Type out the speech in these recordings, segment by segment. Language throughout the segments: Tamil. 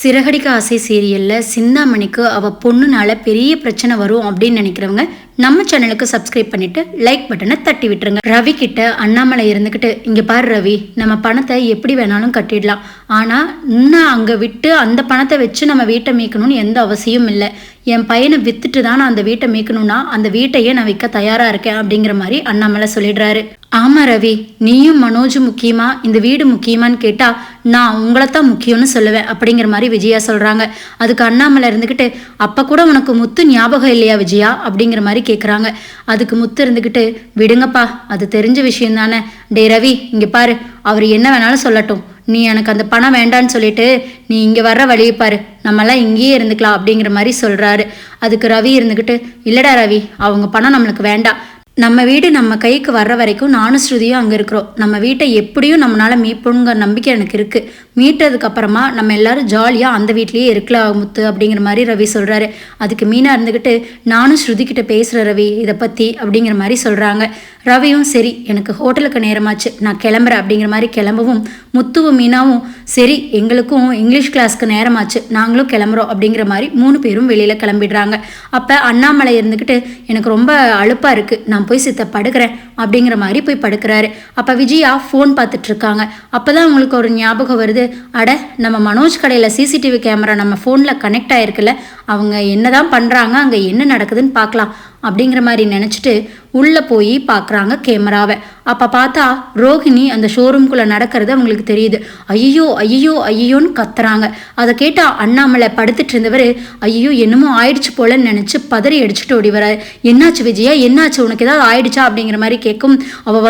சிறகடிக்க ஆசை சீரியலில் சிந்தாமணிக்கு அவள் பொண்ணுனால பெரிய பிரச்சனை வரும் அப்படின்னு நினைக்கிறவங்க நம்ம சேனலுக்கு சப்ஸ்கிரைப் பண்ணிட்டு லைக் பட்டனை தட்டி விட்டுருங்க. ரவி கிட்ட அண்ணாமலை இருந்துக்கிட்டு, இங்கே பாரு ரவி, நம்ம பணத்தை எப்படி வேணாலும் கட்டிடலாம், ஆனால் இன்னும் அங்கே விட்டு அந்த பணத்தை வச்சு நம்ம வீட்டை மீட்கணும்னு எந்த அவசியம் இல்லை. என் பையனை வித்துட்டு தான் நான் அந்த வீட்டை மீட்கணும்னா அந்த வீட்டையே நான் விற்க தயாராக இருக்கேன் அப்படிங்கிற மாதிரி அண்ணாமலை சொல்லிடுறாரு. ஆமாம் ரவி, நீயும் மனோஜும் முக்கியமா இந்த வீடு முக்கியமான்னு கேட்டால் நான் உங்களைத்தான் முக்கியம்னு சொல்லுவேன் அப்படிங்கிற மாதிரி விஜயா சொல்கிறாங்க. அதுக்கு அண்ணாமலை இருந்துக்கிட்டு, அப்போ கூட உனக்கு முத்து ஞாபகம் இல்லையா விஜயா அப்படிங்கிற மாதிரி கேட்குறாங்க. அதுக்கு முத்து இருந்துக்கிட்டு, விடுங்கப்பா, அது தெரிஞ்ச விஷயம் தானே. டே ரவி, இங்கே பாரு, அவர் என்ன வேணாலும் சொல்லட்டும், நீ எனக்கு அந்த பணம் வேண்டான்னு சொல்லிட்டு நீ இங்கே வர்ற வழியை பாரு, நம்மளாம் இங்கேயே இருந்துக்கலாம் அப்படிங்கிற மாதிரி சொல்கிறாரு. அதுக்கு ரவி இருந்துக்கிட்டு, இல்லடா ரவி, அவங்க பணம் நம்மளுக்கு வேண்டாம், நம்ம வீடு நம்ம கைக்கு வர்ற வரைக்கும் நானும் ஸ்ருதியும் அங்கே இருக்கிறோம், நம்ம வீட்டை எப்படியும் நம்மளால் மீட்புங்கிற நம்பிக்கை எனக்கு இருக்குது, மீட்டதுக்கு அப்புறமா நம்ம எல்லாரும் ஜாலியாக அந்த வீட்லேயே இருக்கலாம் முத்து அப்படிங்கிற மாதிரி ரவி சொல்கிறாரு. அதுக்கு மீனா இருந்துக்கிட்டு, நானும் ஸ்ருதி கிட்ட பேசுகிற ரவி இதை பற்றி அப்படிங்கிற மாதிரி சொல்கிறாங்க. ரவியும் சரி, எனக்கு ஹோட்டலுக்கு நேரமாச்சு, நான் கிளம்புறேன் அப்படிங்கிற மாதிரி கிளம்பவும், முத்துவும் மீனாவும் சரி, எங்களுக்கும் இங்கிலீஷ் கிளாஸ்க்கு நேரமாச்சு, நாங்களும் கிளம்புறோம் அப்படிங்கிற மாதிரி 3 பேரும் வெளியில் கிளம்பிடுறாங்க. அப்போ அண்ணாமலை இருந்துக்கிட்டு, எனக்கு ரொம்ப அலுப்பாக இருக்குது, நான் போய் சித்த படுக்கிறேன் அப்படிங்கிற மாதிரி போய் படுக்கிறாரு. அப்போ விஜயா ஃபோன் பார்த்துட்ருக்காங்க. அப்போ தான் அவங்களுக்கு ஒரு ஞாபகம் வருது, அட நம்ம மனோஜ் கடையில் சிசிடிவி கேமரா நம்ம ஃபோனில் கனெக்ட் ஆகிருக்குல்ல, அவங்க என்னதான் பண்ணுறாங்க, அங்கே என்ன நடக்குதுன்னு பார்க்கலாம் அப்படிங்கிற மாதிரி நினச்சிட்டு உள்ளே போய் பார்க்குறாங்க கேமராவை. அப்போ பார்த்தா ரோஹிணி அந்த ஷோரூம்குள்ளே நடக்கிறது அவங்களுக்கு தெரியுது. ஐயோ ஐயோ ஐயோன்னு கத்துறாங்க. அதை கேட்டால் அண்ணாமலை படுத்துட்டு இருந்தவர், ஐயோ என்னமோ ஆயிடுச்சு போலன்னு நினச்சி பதறி அடிச்சுட்டு ஓடி வராரு. என்னாச்சு விஜயா, என்னாச்சு, உனக்கு ஏதாவது ஆயிடுச்சா அப்படிங்கிற மாதிரி கேட்கும். அவள்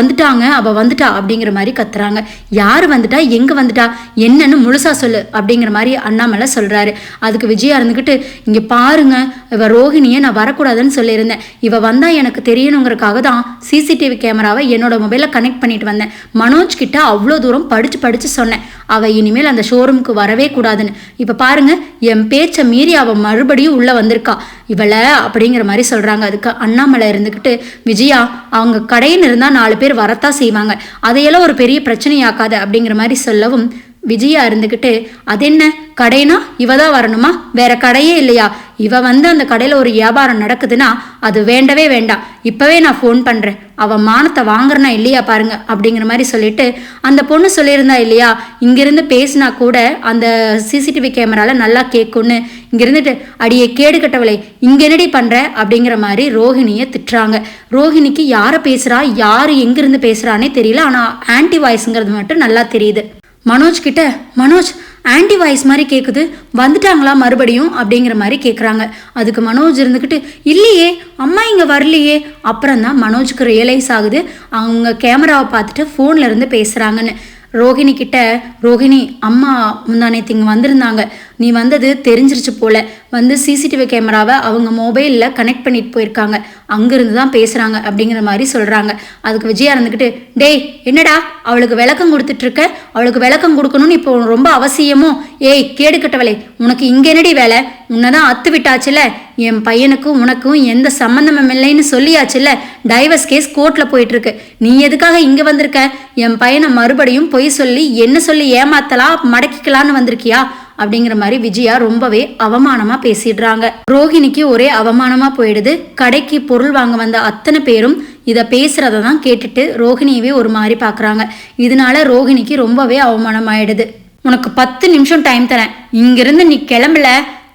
வந்துட்டா அப்படிங்கிற மாதிரி கத்துறாங்க. யார் வந்துட்டா, எங்கே வந்துட்டா, என்னன்னு முழுசா சொல்லு அப்படிங்கிற மாதிரி அண்ணாமலை சொல்கிறாரு. அதுக்கு விஜயா இருந்துக்கிட்டு, இங்கே பாருங்க, இவ ரோஹிணியை நான் வரக்கூடாதுன்னு சொல்லியிருந்தேன், இவ வந்தா எனக்கு தெரியணுங்கிறதுக்காக தான் சிசிடிவி கேமராவை என்னோட மொபைலில் கனெக்ட் பண்ணிட்டு வந்தேன். மனோஜ் கிட்ட அவ்வளோ தூரம் படிச்சு சொன்னேன், அவள் இனிமேல் அந்த ஷோரூமுக்கு வரவே கூடாதுன்னு. இப்போ பாருங்க, என் பேச்சை மீறி அவள் மறுபடியும் உள்ளே வந்திருக்கா இவளை அப்படிங்கிற மாதிரி சொல்கிறாங்க. அதுக்கு அண்ணாமலை இருந்துக்கிட்டு, விஜயா, அவங்க கடைன்னு இருந்தால் 4 பேர் வரத்தான் செய்வாங்க, அதையெல்லாம் ஒரு பெரிய பிரச்சனையாக்காது அப்படிங்கிற மாதிரி சொல்லவும், விஜயா இருந்துக்கிட்டு, அது என்ன கடைனா இவ தான் வரணுமா, வேற கடையே இல்லையா, இவ வந்து அந்த கடையில் ஒரு வியாபாரம் நடக்குதுன்னா அது வேண்டவே வேண்டாம், இப்போவே நான் ஃபோன் பண்ணுறேன், அவள் மானத்தை வாங்குறனா இல்லையா பாருங்க அப்படிங்கிற மாதிரி சொல்லிட்டு, அந்த பொண்ணு சொல்லியிருந்தா இல்லையா, இங்கிருந்து பேசினா கூட அந்த சிசிடிவி கேமராவில் நல்லா கேட்கும்னு, இங்கிருந்துட்டு அடியே கேடு கட்டவளை இங்கே என்னடி பண்ணுற அப்படிங்கிற மாதிரி ரோஹிணியை திட்டுறாங்க. ரோஹிணிக்கு யாரை பேசுகிறா, யார் எங்கிருந்து பேசுகிறானே தெரியல, ஆனால் ஆன்டி வாய்ஸுங்கிறது மட்டும் நல்லா தெரியுது. மனோஜ் கிட்ட, மனோஜ் ஆன்டி வாய்ஸ் மாதிரி கேட்குது, வந்துட்டாங்களா மறுபடியும் அப்படிங்கிற மாதிரி கேட்குறாங்க. அதுக்கு மனோஜ் இருந்துக்கிட்டு, இல்லையே அம்மா இங்கே வரலையே. அப்புறம் தான் மனோஜுக்கு ரியலைஸ் ஆகுது அவங்க கேமராவை பார்த்துட்டு ஃபோனில் இருந்து பேசுகிறாங்கன்னு. ரோஹிணி கிட்ட, ரோஹிணி அம்மா முந்தானேத்து இங்கே வந்திருந்தாங்க, நீ வந்தது தெரிஞ்சிருச்சு போல, வந்து சிசிடிவி கேமராவை அவங்க மொபைலில் கனெக்ட் பண்ணிட்டு போயிருக்காங்க, அங்கேருந்து தான் பேசுகிறாங்க அப்படிங்கிற மாதிரி சொல்கிறாங்க. அதுக்கு விஜயா இருந்துக்கிட்டு, டேய் என்னடா அவளுக்கு விளக்கம் கொடுத்துட்ருக்க, அவளுக்கு விளக்கம் கொடுக்கணும்னு இப்போ ரொம்ப அவசியமோ, ஏய் கேடு கட்டவளை, உனக்கு இங்கே என்னடி வேலை, உன்னை தான் அத்து விட்டாச்சுல, என் பையனுக்கும் உனக்கும் எந்த சம்மந்தமும் இல்லைன்னு சொல்லியாச்சுல்ல, டைவர்ஸ் கேஸ் கோர்ட்டில் போயிட்டுருக்கு, நீ எதுக்காக இங்கே வந்திருக்க, என் பையனை மறுபடியும் பொய் சொல்லி என்ன சொல்லி ஏமாத்தலாம் மடக்கிக்கலான்னு வந்திருக்கியா அப்படிங்கிற மாதிரி விஜயா ரொம்பவே அவமானமா பேசிடுறாங்க. ரோஹிணிக்கு ஒரே அவமானமா போயிடுது. கடைக்கு பொருள் வாங்க வந்த அத்தனை பேரும் இதை பேசுறத தான் கேட்டுட்டு ரோஹிணியவே ஒரு மாதிரி பார்க்குறாங்க. இதனால ரோஹிணிக்கு ரொம்பவே அவமானம் ஆயிடுது. உனக்கு 10 நிமிஷம் டைம் தரேன், இங்கிருந்து நீ கிளம்பல,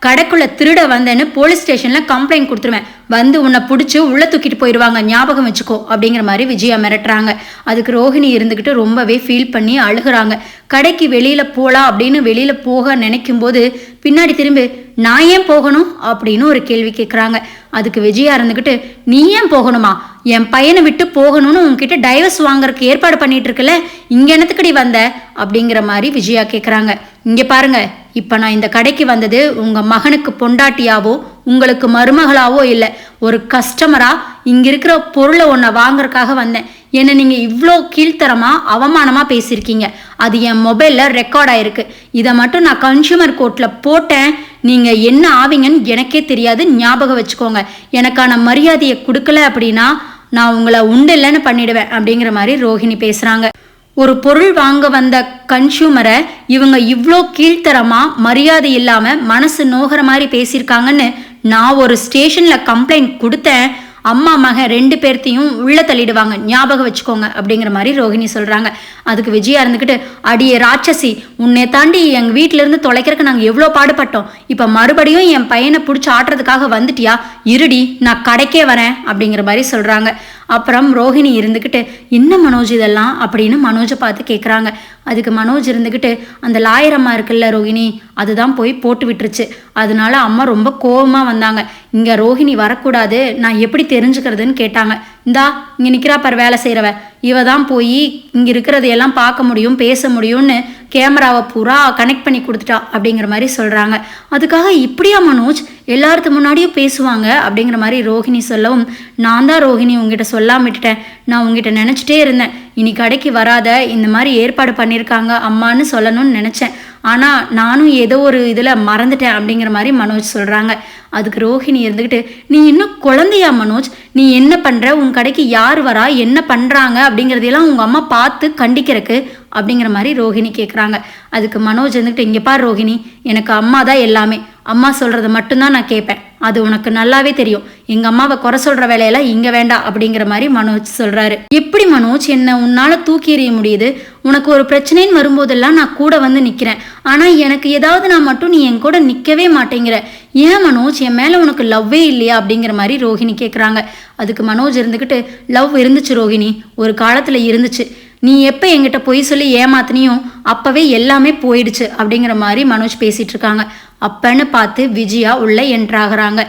கடைக்குள்ள திருட வந்தேன்னு போலீஸ் ஸ்டேஷன்ல கம்ப்ளைண்ட் கொடுத்துருவேன், வந்து உன்னை பிடிச்சி உள்ள தூக்கிட்டு போயிடுவாங்க, ஞாபகம் வச்சுக்கோ அப்படிங்கிற மாதிரி விஜயா மிரட்டுறாங்க. அதுக்கு ரோஹிணி இருந்துக்கிட்டு ரொம்பவே ஃபீல் பண்ணி அழுகுறாங்க. கடைக்கு வெளியில் போகலாம் அப்படின்னு வெளியில் போக நினைக்கும் போது பின்னாடி திரும்பி, நான் ஏன் போகணும் அப்படின்னு ஒரு கேள்வி கேட்குறாங்க. அதுக்கு விஜயா இருந்துக்கிட்டு, நீ ஏன் போகணுமா, என் பையனை விட்டு போகணும்னு உங்ககிட்ட டைவர்ஸ் வாங்குறதுக்கு ஏற்பாடு பண்ணிட்டு இருக்கல, இங்கே என்னத்துக்கடி வந்த அப்படிங்கிற மாதிரி விஜயா கேட்குறாங்க. இங்கே பாருங்க, இப்போ நான் இந்த கடைக்கு வந்தது உங்கள் மகனுக்கு பொண்டாட்டியாவோ உங்களுக்கு மருமகளாவோ இல்லை, ஒரு கஸ்டமராக இங்கே இருக்கிற பொருளை ஒன்றை வாங்குறதுக்காக வந்தேன். என்னை நீங்கள் இவ்வளோ கீழ்த்தரமாக அவமானமாக பேசியிருக்கீங்க, அது என் மொபைலில் ரெக்கார்ட் ஆகிருக்கு, இதை மட்டும் நான் கன்சியூமர் கோர்ட்டில் போட்டேன், நீங்கள் என்ன ஆவீங்கன்னு எனக்கே தெரியாது, ஞாபகம் வச்சுக்கோங்க, எனக்கான மரியாதையை கொடுக்கல அப்படின்னா நான் உங்களை உண்டு இல்லைன்னு பண்ணிடுவேன் அப்படிங்கிற மாதிரி ரோஹிணி பேசுகிறாங்க. ஒரு பொருள் வாங்க வந்த கன்சியூமரை இவங்க இவ்வளோ கீழ்த்தரமா மரியாதை இல்லாம மனசு நோகிற மாதிரி பேசியிருக்காங்கன்னு நான் ஒரு ஸ்டேஷன்ல கம்ப்ளைண்ட் கொடுத்தேன். அம்மா மகன் 2 பேர்த்தையும் உள்ள தள்ளிடுவாங்க, ஞாபகம் வச்சுக்கோங்க அப்படிங்கிற மாதிரி ரோஹிணி சொல்றாங்க. அதுக்கு விஜயா இருந்துக்கிட்டு, அடியே ராட்சசி, உன்னை தாண்டி எங்க வீட்டுல இருந்து தொலைக்கிறதுக்கு நாங்க எவ்வளோ பாடுபட்டோம், இப்ப மறுபடியும் என் பையனை பிடிச்சி ஆட்டுறதுக்காக வந்துட்டியா, இருடி நான் கடைக்கே வரேன் அப்படிங்கிற மாதிரி சொல்றாங்க. அப்புறம் ரோஹிணி இருந்துக்கிட்டு, என்ன மனோஜ் இதெல்லாம் அப்படின்னு மனோஜை பார்த்து கேட்குறாங்க. அதுக்கு மனோஜ் இருந்துக்கிட்டு, அந்த லாயர் அம்மா இருக்குல்ல ரோஹிணி, அதுதான் போய் போட்டு விட்டுருச்சு, அதனால அம்மா ரொம்ப கோபமாக வந்தாங்க, இங்கே ரோஹிணி வரக்கூடாது, நான் எப்படி தெரிஞ்சுக்கிறதுன்னு கேட்டாங்க. இந்தா இங்கே நிற்கிறா பார் வேலை செய்கிறவ, இவ தான் போய் இங்கே இருக்கிறதையெல்லாம் பார்க்க முடியும் பேச முடியும்னு கேமராவை பூரா கனெக்ட் பண்ணி கொடுத்துட்டா அப்படிங்கிற மாதிரி சொல்கிறாங்க. அதுக்காக இப்படியா மனோஜ் எல்லாருக்கு முன்னாடியும் பேசுவாங்க அப்படிங்கிற மாதிரி ரோஹிணி சொல்லவும், நான் தான் ரோஹிணி உங்ககிட்ட சொல்லாம விட்டுட்டேன், நான் உங்ககிட்ட நினச்சிட்டே இருந்தேன் இனி கடைக்கு வராத, இந்த மாதிரி ஏற்பாடு பண்ணியிருக்காங்க அம்மான்னு சொல்லணும்னு நினச்சேன், ஆனால் நானும் ஏதோ ஒரு இதில் மறந்துட்டேன் அப்படிங்கிற மாதிரி மனோஜ் சொல்கிறாங்க. அதுக்கு ரோஹிணி இருந்துக்கிட்டு, நீ இன்னும் குழந்தையா மனோஜ், நீ என்ன பண்ணுற, உன் கடைக்கு யார் வரா என்ன பண்ணுறாங்க அப்படிங்கிறதையெல்லாம் உங்கள் அம்மா பார்த்து கண்டிக்கிறக்கு அப்படிங்கிற மாதிரி ரோஹிணி கேட்குறாங்க. அதுக்கு மனோஜ் இருந்துக்கிட்டு, இங்கே பார் ரோஹிணி, எனக்கு அம்மா தான் எல்லாமே, அம்மா சொல்கிறத மட்டும்தான் நான் கேட்பேன், அது உனக்கு நல்லாவே தெரியும், எங்கள் அம்மாவை குறை சொல்கிற வேலையெல்லாம் இங்கே வேண்டாம் அப்படிங்கிற மாதிரி மனோஜ் சொல்கிறாரு. எப்படி மனோஜ் என்னை உன்னால் தூக்கி எறிய முடியுது, உனக்கு ஒரு பிரச்சனைன்னு வரும்போதெல்லாம் நான் கூட வந்து நிற்கிறேன், ஆனால் எனக்கு ஏதாவது நான் மட்டும் நீ என் கூட நிற்கவே மாட்டேங்கிற, ஏன் மனோஜ் என் மேலே உனக்கு லவ்வே இல்லையா அப்படிங்கிற மாதிரி ரோஹிணி கேட்குறாங்க. அதுக்கு மனோஜ் இருந்துக்கிட்டு, லவ் இருந்துச்சு ரோஹிணி, ஒரு காலத்தில் இருந்துச்சு, நீ எப்போ என்கிட்ட பொய் சொல்லி ஏமாத்தினியோ அப்போவே எல்லாமே போயிடுச்சு அப்படிங்கிற மாதிரி மனோஜ் பேசிகிட்டு இருக்காங்க. அப்பன்னு பார்த்து விஜயா உள்ள என்ட்ராகிறாங்க.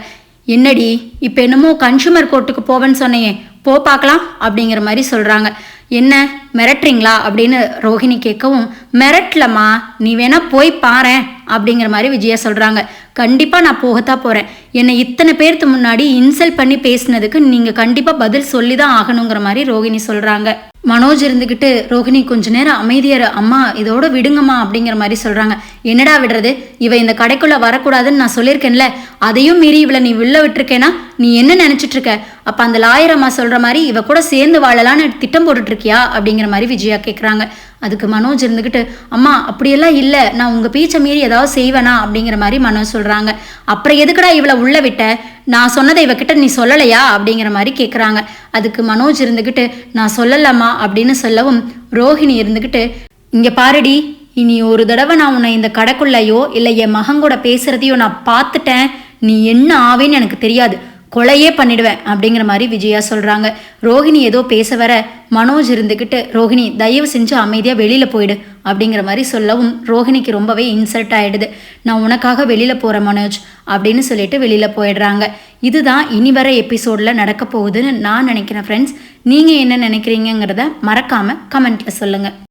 என்னடி இப்போ என்னமோ கன்சூமர் கோர்ட்டுக்கு போவேன்னு சொன்னையே, போ பார்க்கலாம் அப்படிங்கிற மாதிரி சொல்கிறாங்க. என்ன மிரட்டுறீங்களா அப்படின்னு ரோஹிணி கேட்கவும், மிரட்டலம்மா, நீ வேணா போய் பாரேன் அப்படிங்கிற மாதிரி விஜயா சொல்கிறாங்க. கண்டிப்பாக நான் போகத்தான் போகிறேன், என்னை இத்தனை பேருக்கு முன்னாடி இன்சல்ட் பண்ணி பேசினதுக்கு நீங்கள் கண்டிப்பாக பதில் சொல்லி தான் ஆகணுங்கிற மாதிரி ரோஹிணி சொல்கிறாங்க. மனோஜ் இருந்துக்கிட்டு, ரோஹிணி கொஞ்ச நேரம் அமைதியார் அம்மா, இதோட விடுங்கம்மா அப்படிங்கிற மாதிரி சொல்கிறாங்க. என்னடா விடுறது, இவ இந்த கடைக்குள்ளே வரக்கூடாதுன்னு நான் சொல்லியிருக்கேன்ல, அதையும் மீறி இவளை நீ உள்ள விட்டுருக்கேனா, நீ என்ன நினச்சிட்டு இருக்க, அப்போ அந்த லாயர் அம்மா சொல்கிற மாதிரி இவ கூட சேர்ந்து வாழலான்னு திட்டம் போட்டுட்ருக்கியா அப்படிங்கிற மாதிரி விஜயா கேட்குறாங்க. அதுக்கு மனோஜ் இருந்துக்கிட்டு, அம்மா அப்படியெல்லாம் இல்லை, நான் உங்கள் பீச்சை மீறி ஏதாவது செய்வேனா அப்படிங்கிற மாதிரி மனோஜ் சொல்கிறாங்க. அப்புறம் எதுக்குடா இவளை உள்ள விட்ட, நான் சொன்னதை இவகிட்ட நீ சொல்லலையா அப்படிங்கிற மாதிரி கேட்குறாங்க. அதுக்கு மனோஜ் இருந்துக்கிட்டு, நான் சொல்லலாமா அப்படின்னு சொல்லவும், ரோஹிணி இருந்துக்கிட்டு, இங்கே பாருடி, இனி ஒரு தடவை நான் உன்னை இந்த கடைக்குள்ளையோ இல்லை என் மகங்கூட பேசுகிறதையோ நான் பார்த்துட்டேன், நீ என்ன ஆவேன்னு எனக்கு தெரியாது, கொலையே பண்ணிடுவேன் அப்படிங்கிற மாதிரி விஜயா சொல்கிறாங்க. ரோஹிணி ஏதோ பேச வர மனோஜ் இருந்துக்கிட்டு, ரோஹிணி தயவு செஞ்சு அமைதியாக வெளியில் போயிடு அப்படிங்கிற மாதிரி சொல்லவும் ரோஹிணிக்கு ரொம்பவே இன்சல்ட் ஆகிடுது. நான் உனக்காக வெளியில் போகிறேன் மனோஜ் அப்படின்னு சொல்லிட்டு வெளியில் போயிடுறாங்க. இதுதான் இனி வர எபிசோடில் நடக்க போகுதுன்னு நான் நினைக்கிறேன் ஃப்ரெண்ட்ஸ். நீங்கள் என்ன நினைக்கிறீங்கிறத மறக்காமல் கமெண்ட்டில் சொல்லுங்கள்.